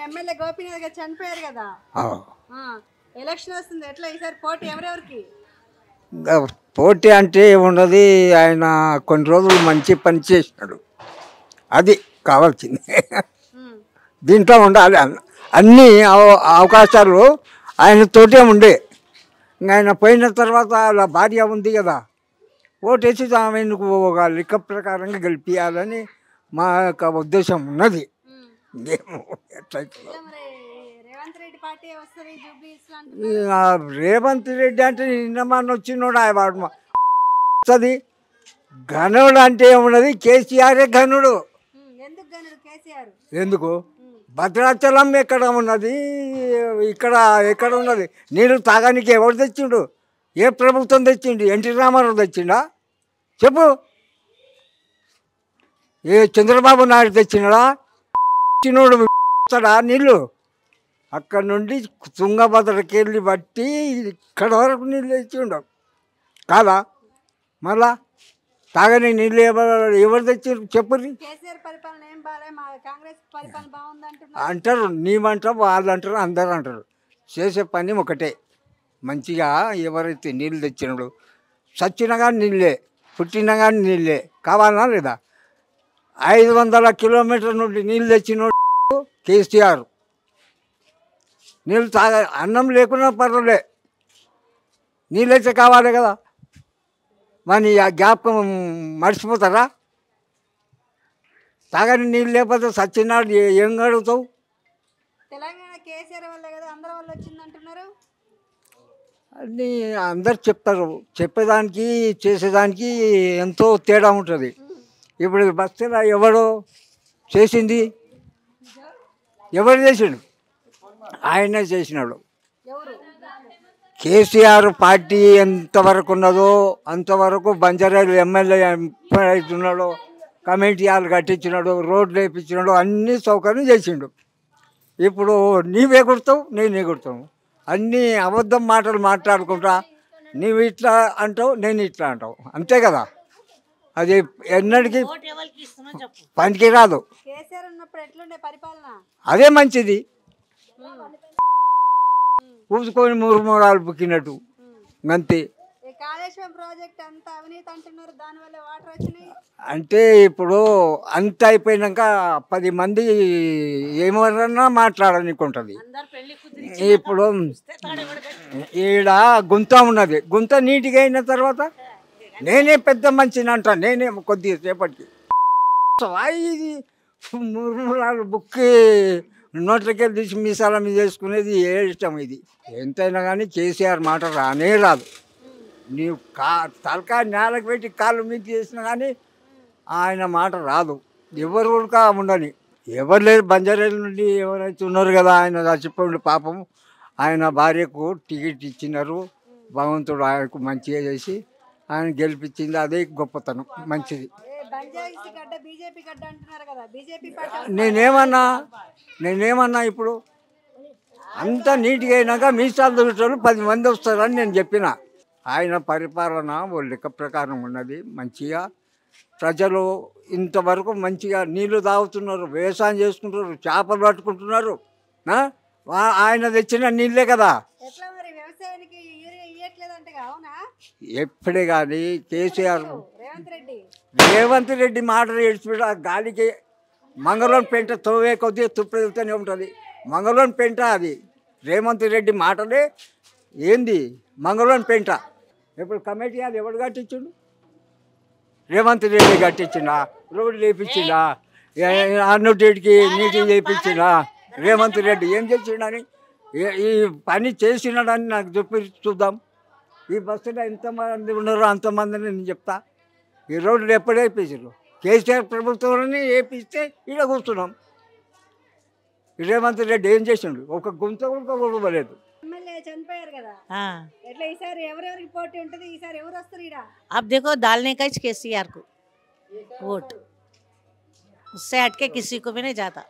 MLA Gopinath గారు చనిపోయారు కదా, ఎలక్షన్ వస్తుంది, ఎట్లా ఈసారి పోటీ ఎవరెవరికి? పోటీ అంటే ఏమున్నది, ఆయన కొన్ని రోజులు మంచి పని చేసినాడు, అది కావాల్సింది. దీంట్లో ఉండాలి అన్ని అవకాశాలు ఆయనతోటే ఉండే. ఆయన పోయిన తర్వాత వాళ్ళ భార్య ఉంది కదా, ఓటేసి ఆమెకు ఒక లెక్క ప్రకారంగా గెలిపించాలని మా యొక్క ఉద్దేశం ఉన్నది. రేవంత్ రెడ్డి అంటే నిన్న మన వచ్చినోడు వాడు వస్తుంది. ఘనుడు అంటే ఏమున్నది, కేసీఆరే ఘనుడు. ఎందుకు? భద్రాచలం ఎక్కడ ఉన్నది, ఇక్కడ ఎక్కడ ఉన్నది? నీళ్ళు తాగానికి ఎవరు తెచ్చిండు? ఏ ప్రభుత్వం తెచ్చిండు? ఎన్టీ రామారావు తెచ్చిండా చెప్పు? ఏ చంద్రబాబు నాయుడు తెచ్చినాడా? చిన్నోడు ఇస్తాడా నీళ్ళు? అక్కడ నుండి తుంగభద్రకి వెళ్ళి బట్టి ఇక్కడ వరకు నీళ్ళు తెచ్చిండు కాదా? మళ్ళా తాగని నీళ్ళు ఎవరు తెచ్చిండ్రు చెప్పు? అంటారు, నీమంటారు, వాళ్ళు అంటారు, అందరూ అంటారు. చేసే పని ఒకటే, మంచిగా ఎవరైతే నీళ్ళు తెచ్చినాడు, చచ్చినా కానీ నీళ్ళే, పుట్టినా కానీ నీళ్ళే, కావాలన్నా లేదా? 500 కిలోమీటర్ల నుండి నీళ్ళు తెచ్చినోడు కేసీఆర్. నీళ్ళు తాగ, అన్నం లేకున్నా పర్వాలే, నీళ్ళైతే కావాలి కదా. మరి ఆ జ్ఞాపకం మర్చిపోతారా? తాగని నీళ్ళు లేకపోతే సచ్చినాడు ఏం గడుగుతావు? తెలంగాణ కేసీఆర్ వల్ల కదా, అందరి వల్ల వచ్చింది అంటున్నారు. అన్నీ అందరు చెప్తారు, చెప్పేదానికి చేసేదానికి ఎంతో తేడా ఉంటుంది. ఇప్పుడు బస్తీలో ఎవడో చేసింది, ఎవరు చేసిండు? ఆయనే చేసినాడు. కేసీఆర్ పార్టీ ఎంతవరకు ఉన్నదో అంతవరకు బంజారాలు ఎమ్మెల్యే అవుతున్నాడో, కమ్యూనిటీ హాల్ కట్టించినాడు, రోడ్లు వేయించినాడు, అన్ని సౌకర్యం చేసిండు. ఇప్పుడు నీవే కొడతావు, నేనే కొడతావు, అన్నీ అబద్ధం మాటలు మాట్లాడుకుంటా, నీవు ఇట్లా అంటావు, నేను ఇట్లా అంటావు, అంతే కదా. అది ఎన్నటికీ పనికి రాదు. అదే మంచిది, పూసుకొని మూరాలు బుక్కినట్టు అంతే. అంటే ఇప్పుడు అంత అయిపోయినాక 10 మంది ఏమన్నా మాట్లాడనికుంటుంది. ఇప్పుడు ఈడ గుంత ఉన్నది, గుంత నీట్గా అయిన తర్వాత నేనే పెద్ద మంచిని అంటా, నేనే కొద్దిగా సేపటికి ఇది మూరాలు బుక్కి నోట్లకి తీసి మీసాల మీద చేసుకునేది ఏ ఇష్టం. ఇది ఎంతైనా కానీ కేసీఆర్ మాట రానే రాదు. నీవు తలకాయ నేలకు పెట్టి కాళ్ళు మీద చేసినా కానీ ఆయన మాట రాదు. ఎవరు కూడా ఉండని, ఎవరు లేరు. బంజారాల నుండి ఎవరైతే ఉన్నారు కదా, ఆయన చచ్చిపోయిండు పాపం. ఆయన భార్యకు టికెట్ ఇచ్చినారు, భగవంతుడు ఆయనకు మంచిగా చేసి ఆయన గెలిపించింది, అదే గొప్పతనం, మంచిది. నేనేమన్నా ఇప్పుడు అంతా నీట్గా అయినాక మీసాలు దొరికేటోళ్ళు 10 మంది వస్తారని నేను చెప్పిన. ఆయన పరిపాలన లెక్క ప్రకారం ఉన్నది, మంచిగా ప్రజలు ఇంతవరకు మంచిగా నీళ్లు తాగుతున్నారు, వ్యవసాయం చేసుకుంటున్నారు, చేపలు పట్టుకుంటున్నారు. ఆయన తెచ్చిన నీళ్ళే కదా. ఎప్పుడే కానీ కేసీఆర్ రేవంత్ రెడ్డి మాటలు ఏడ్చిపెట్టి ఆ గాలికి మంగళం పెంట తోవే కొద్దిగా తుప్పెళ్తూనే ఉంటుంది. మంగళం పెంట అది రేవంత్ రెడ్డి మాటలే. ఏంది మంగళం పెంట? ఇప్పుడు కమిటీ అది ఎవడు కట్టించిండు? రేవంత్ రెడ్డి కట్టించిండా? రోడ్లు వేయించిండా? అన్నిటికి నీటికి చేయించిండా? రేవంత్ రెడ్డి ఏం చేసిండని, ఈ పని చేసినాడని నాకు చెప్పి చూద్దాం. ఈ బస్సులో ఎంతమంది ఉన్నారో అంతమందిని నేను చెప్తా. ఈ రోడ్లు ఎప్పుడు వేయించారు? కేసీఆర్ ప్రభుత్వంలోనే వేపిస్తే ఇక్కడ కూర్చున్నాం. రేవంత్ రెడ్డి ఏం చేసిండు? ఒక గుంత కూడా కొడవలేదు. अब देखो डालने का केसीआर को वोट, उससे हटके किसी को भी नहीं जाता.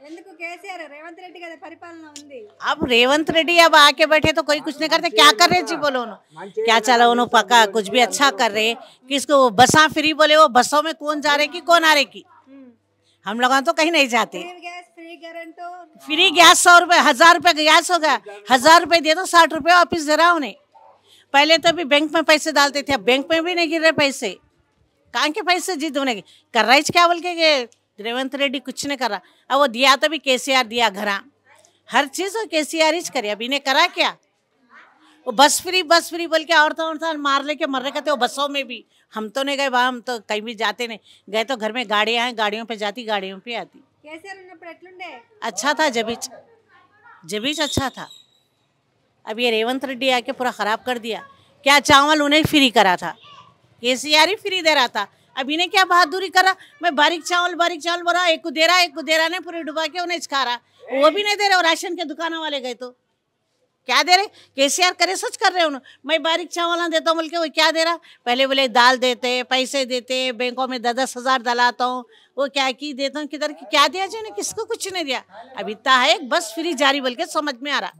अब रेवंत रेड्डी अब आके बैठे तो कोई कुछ नहीं करते. क्या कर रहे जी बोलो उन्होंने, क्या चला उन्होंने पक्का कुछ भी अच्छा कर रहे. किसको बसा फ्री बोले, वो बसों में कौन जा रहे कि कौन आ रहे की, हम लोग तो कहीं नहीं जाते. फ्री करंट फ्री गैस 100 रुपये 1000 रुपये गैस होगा 1000 रुपये दे दो 60 रुपये वापिस दे रहा उन्हें। पहले तो भी बैंक में पैसे डालते थे, अब बैंक में भी नहीं गिर रहे पैसे। कहाँ के पैसे जीत होने कर रहा है क्या बोल के रेवंत रेड्डी कुछ नहीं कर रहा। अब वो दिया तो भी केसीआर दिया घरा, हर चीज़ वो केसीआर ही करे। अब इन्हें करा क्या? वो बस फ्री बोल के औरतों मार लेके मर रहे कहते वो बसों में भी। हम तो नहीं गए वहाँ, हम तो कहीं भी जाते नहीं गए, तो घर में गाड़ियाँ हैं, गाड़ियों पे जाती गाड़ियों पे आती। केसीआर ఉన్నప్పుడు ఎట్లుండే? अच्छा था जबीच अच्छा था। अब ये रेवंत रेड्डी आके पूरा ख़राब कर दिया। क्या चावल उन्हें फ्री करा था, केसीआर ही फ्री दे रहा था। अब इन्हें क्या बहादुरी करा, मैं बारीक चावल बोला, एक को दे रहा नहीं, पूरे डुबा के उन्हें खा रहा। वो भी नहीं दे रहे, राशन के दुकानों वाले गए तो क्या दे रहे? केसीआर करे सोच कर रहे उन्होंने, मैं बारीक चावल देता हूँ बोल के वो क्या दे रहा। पहले बोले दाल देते, पैसे देते, बैंकों में 10-10 हज़ार डलाता हूँ, वो क्या की देता हूँ, किधर की क्या दिया जी, किसको कुछ नहीं दिया। अब इतना है बस फ्री जारी बोल के समझ में आ रहा।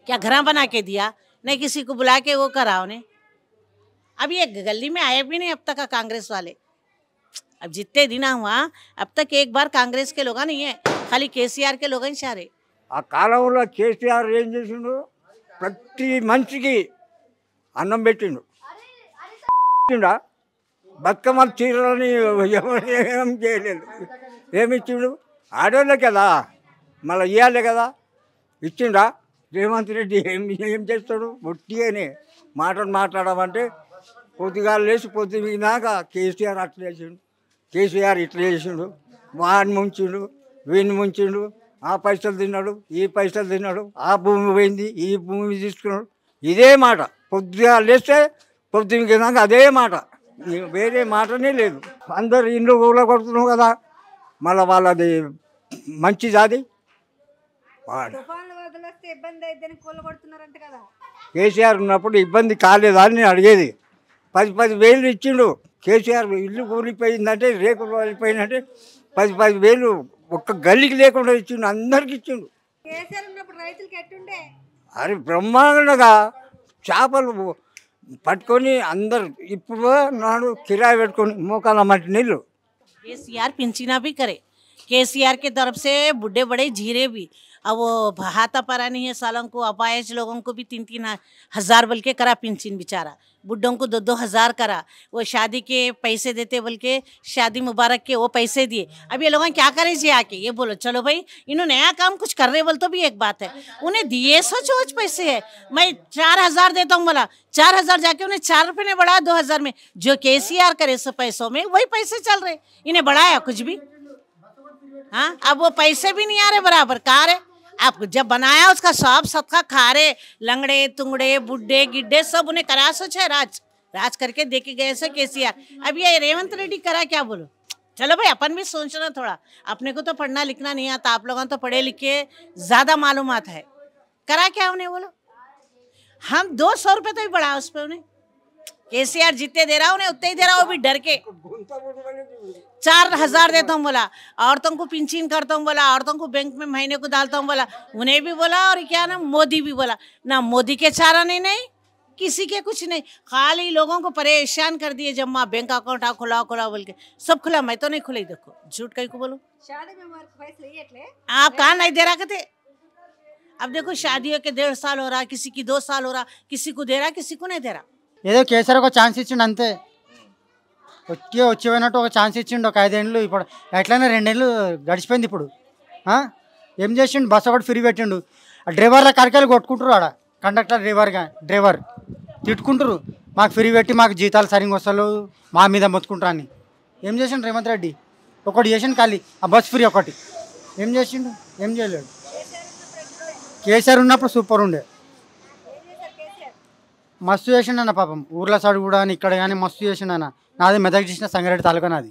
क्या घर बना के दिया, नहीं किसी को बुला के वो करा उन्हें। अब ये गली में आए भी नहीं अब तक का कांग्रेस वाले। अब जितने दिन हुआ अब तक एक बार कांग्रेस के लोग नहीं है, खाली केसीआर के लोग ही सारे। ఆ కాలంలో కేసీఆర్ ఏం చేసిండు, ప్రతి మనిషికి అన్నం పెట్టిండు, బతుకమ్మ చీరలని ఎవరు ఏం చేయలేదు. ఏమి ఇచ్చిండు? ఆడోళ్ళే కదా, మళ్ళీ ఇవ్వాలి కదా, ఇచ్చిండా? రేవంత్ రెడ్డి ఏం చేస్తాడు? ఒట్టిగానే మాటలు మాట్లాడమంటే పొద్దుగా లేచి పొద్దుగాక కేసీఆర్ అట్లా చేసిండు, కేసీఆర్ ఇట్లా చేసిండు, వాడిని ముంచిండు, వీడిని ముంచిండు, ఆ పైసలు తిన్నాడు, ఈ పైసలు తిన్నాడు, ఆ భూమి పోయింది, ఈ భూమి తీసుకున్నాడు. ఇదే మాట పొద్దుగా లేస్తే పొద్దుగాక అదే మాట, వేరే మాటనే లేదు. అందరు ఇండ్లు ఊళ్ళో కొడుతున్నావు కదా, మళ్ళీ వాళ్ళది మంచి జాతి. తుఫాన్లు వదిలేస్తే ఇబ్బంది అయిద్దని కూలగొడుతున్నారంట కదా. కేసీఆర్ ఉన్నప్పుడు ఇబ్బంది కాలేదా అని నేను అడిగేది. 10,000 ఇచ్చిండు కేసీఆర్. ఇల్లు కూలిపోయిందంటే, రేకులు కూలిపోయిందంటే 10,000 ఒక్క గల్లీకి లేకుండా ఇచ్చిండు, అందరికి ఇచ్చిండు. కేసీఆర్ ఉన్నప్పుడు రైతులకి ఎట్టుండే? అరే బ్రహ్మాండంగా చేపలు పట్టుకొని అందరు. ఇప్పుడు నాడు కిరాయి పెట్టుకొని మోకాల మట్టి నీళ్ళు. केसीआर पिंचना भी करे, केसीआर के तरफ से बुढ़े बड़े जीरे भी। अब वो हाथा परा नहीं है सालों को, अपायज लोगों को भी 3-3 हज़ार बोल के करा पिंचिन बेचारा, बुढ़ों को 2-2 हज़ार करा। वो शादी के पैसे देते बोल के शादी मुबारक के वो पैसे दिए। अब ये लोग क्या करें जी आके ये बोलो चलो भाई इन्होंने नया काम कुछ कर रहे बोल तो भी एक बात है, उन्हें दिए सोच पैसे है। मैं 4,000 देता हूँ बोला, 4,000 जाके उन्हें 4 रुपये ने बढ़ा 2,000 में। जो केसीआर करे सो पैसों में वही पैसे चल रहे, इन्हें बढ़ाया कुछ भी? हाँ, अब वो पैसे भी नहीं आ रहे बराबर। कहाँ रहे? आप जब बनाया उसका सब सबका खा रहे, लंगड़े तुंगड़े बुढ़े गिड्ढे सब उन्हें करा सोच है, राज करके देके गए से केसीआर। अब ये रेवंत रेड्डी करा क्या बोलो? चलो भाई अपन भी सोचना थोड़ा, अपने को तो पढ़ना लिखना नहीं आता, आप लोगों तो पढ़े लिखे ज़्यादा मालूमात है। करा क्या उन्हें बोलो? हम 200 रुपये तो ही बढ़ा उस पर उन्हें। केसीआर जितने दे रहा उन्हें उतने ही दे रहा, वो भी डर के। 4,000 देता हूँ बोला, औरतों को पिंचिन करता हूँ बोला, औरतों को बैंक में महीने को डालता हूँ बोला, उन्हें भी बोला। और क्या ना मोदी भी बोला ना, मोदी के चारा नहीं किसी के कुछ नहीं, खाली लोगों को परेशान कर दिए। जब माँ बैंक अकाउंट खुला बोल के सब खुला, मैं तो नहीं खुलाई। देखो झूठ कहीं को बोलो, शादी में मार पैसे लिए आप कहाँ नहीं दे रहा कहते। अब देखो शादियों के 1.5 साल हो रहा, किसी की 2 साल हो रहा, किसी को दे रहा किसी को नहीं दे रहा। ఏదో కేసీఆర్ ఒక ఛాన్స్ ఇచ్చిండు అంతే, వచ్చి పోయినట్టు ఒక ఛాన్స్ ఇచ్చిండు ఒక 5 ఏళ్ళు. ఇప్పుడు ఎట్లయినా 2 ఏళ్ళు గడిచిపోయింది. ఇప్పుడు ఏం చేసిండు? బస్సు ఒకటి ఫ్రీ పెట్టిండు. ఆ డ్రైవర్ల కరికాయలు కొట్టుకుంటారు, ఆడ కండక్టర్ డ్రైవర్ తిట్టుకుంటారు, మాకు ఫ్రీ పెట్టి మాకు జీతాలు సరిగ్గా వస్తలేవు, మా మీద మొత్తుకుంటారు అని. ఏం చేసిండు రేవంత్ రెడ్డి? ఒకటి చేసిండు ఖాళీ, ఆ బస్ ఫ్రీ ఒకటి. ఏం చేసిండు? ఏం చేయలేడు. కేసీఆర్ ఉన్నప్పుడు సూపర్ ఉండే, మస్తు చేసిండన్న. పాపం ఊర్ల సైడ్ కూడా ఇక్కడ కానీ మస్తు చేసిండన్న. నాది మెదక్ చేసిన సంగారెడ్డి తాలూకా నాది.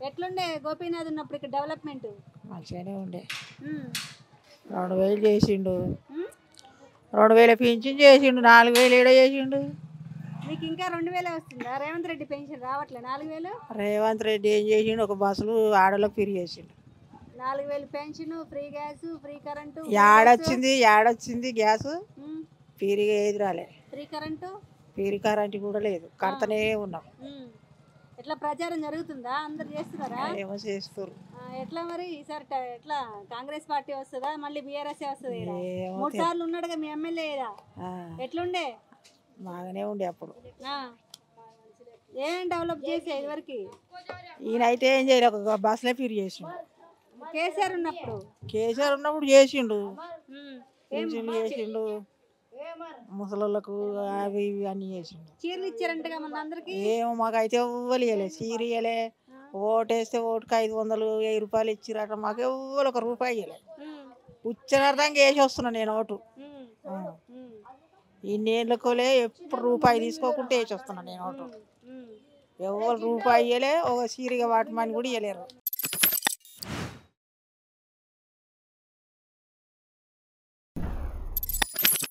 ఎట్లుండే గోపీనాథ్ ఉన్నప్పుడు ఇక్కడ డెవలప్మెంట్? మంచిగానే ఉండే. 2,000 చేసిండు, 2,000 పింఛన్ చేసిండు, 4,000 ఏడ చేసిండు. మీకు ఇంకా 2,000 వస్తుందా? రేవంత్ రెడ్డి పెన్షన్ రావట్లే? 4,000 రేవంత్ రెడ్డి ఏం చేసిండు? ఒక బస్సులు ఆడలకు ఫ్రీ చేసిండు. 4,000 pension, free gas, free current. ఏడొచ్చింది గ్యాస్? ఫ్రీగా ఏది రాలే. Free current? ఫ్రీ కరెంట్ కూడా లేదు, కడతనే ఉన్నాం. ఎట్లా ప్రచారం జరుగుతుందా? అందరు చేస్తున్నారా? ఏమో చేస్తారు. ఎట్లా మరి ఈసారి ఎట్లా కాంగ్రెస్ పార్టీ వస్తుందా మళ్ళీ బీఆర్ఎస్ వస్తుంది? ఏమో 3 సార్లు ఉన్నాడుగా మీ ఎమ్మెల్యే ఈడ. ఎట్లుండే? బాగానే ఉండే అప్పుడు. ఏం డెవలప్ చేసే ఇదివరకు? ఈయన అయితే ఏం చేయలేదు, ఒక బస్సులే ఫిరి చేసిండు. కేసీఆర్ ఉన్నప్పుడు చేసిండు, పింఛన్లు చేసిండు, ముసలోళ్ళకు అవి ఇవి అన్ని చేసిండు. చీరలు ఇచ్చారంటగా మన అందరికి. ఏమో మాకైతే ఎవ్వరు ఇవ్వలే, చీర ఇవ్వలే. ఓటేస్తే ఓటుకు 500 1000 రూపాయలు ఇచ్చిరట, మాకు ఎవ్వరు 1 రూపాయి ఇవ్వలే. ఉచ్చనార్థంగా వేసి వస్తున్నా నేను ఓటు. ఇన్నేళ్ళకోలే ఎప్పుడు రూపాయి తీసుకోకుంటే వేసి వస్తున్నా నేను ఓటు. ఎవరు రూపాయి ఇవ్వలే, ఒక చీరగా వాటమని కూడా ఇవ్వలేరు.